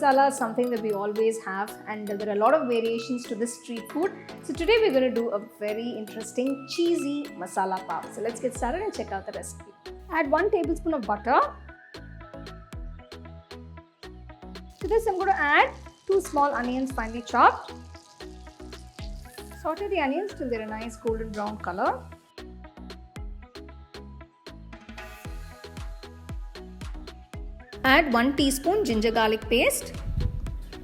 masala is something that we always have, and there are a lot of variations to this street food. So today we're going to do a very interesting cheesy masala pav. So let's get started and check out the recipe. Add 1 tablespoon of butter. To this I'm going to add 2 small onions finely chopped. Saute the onions till they're a nice golden brown color. Add 1 teaspoon ginger garlic paste.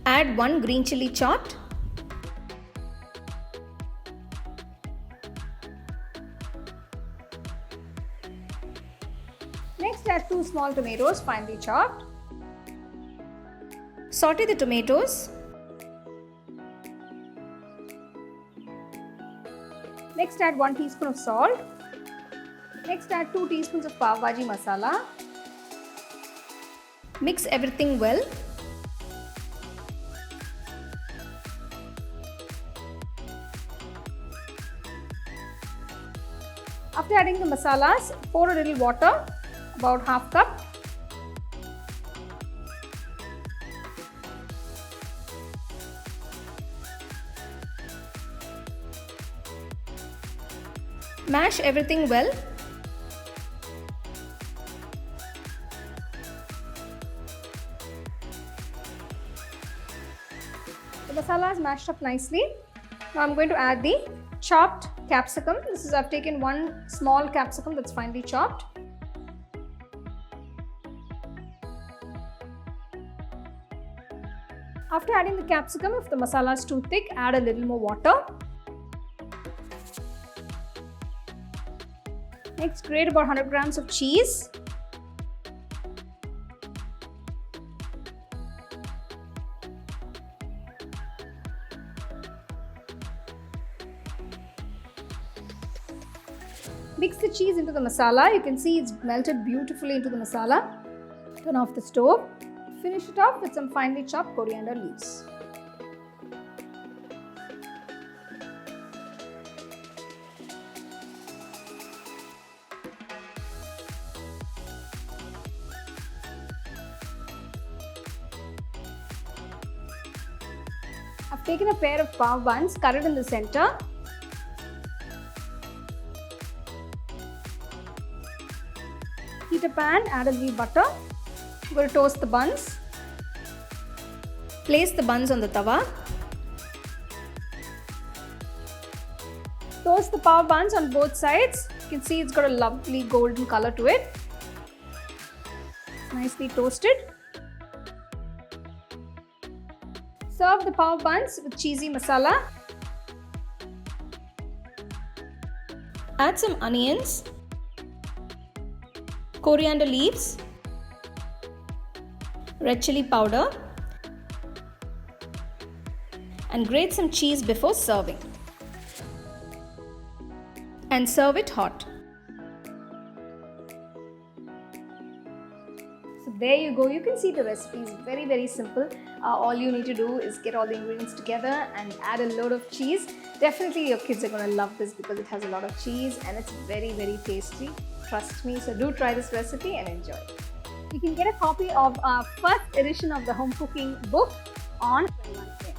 Add 1 green chilli chopped. Next add 2 small tomatoes finely chopped. Saute the tomatoes. Next add 1 teaspoon of salt. Next add 2 teaspoons of Pav Bhaji Masala. Mix everything well. After adding the masalas, pour a little water, about half cup. Mash everything well. The masala is mashed up nicely. Now I'm going to add the chopped capsicum. I've taken 1 small capsicum that's finely chopped. After adding the capsicum, if the masala is too thick, add a little more water. Next, grate about 100 grams of cheese. Mix the cheese into the masala. You can see it's melted beautifully into the masala. Turn off the stove. Finish it off with some finely chopped coriander leaves. I've taken a pair of pav buns, cut it in the center. Heat a pan, add a little butter. I'm going to toast the buns. Place the buns on the tawa. Toast the pav buns on both sides. You can see it's got a lovely golden color to it. It's nicely toasted. Serve the pav buns with cheesy masala. Add some onions, coriander leaves, red chilli powder, and grate some cheese before serving. And serve it hot. So there you go. You can see the recipe is very, very simple. All you need to do is get all the ingredients together and add a load of cheese. Definitely your kids are going to love this because it has a lot of cheese and it's very, very tasty. Trust me. So do try this recipe and enjoy. You can get a copy of our first edition of the home cooking book on 21 cents.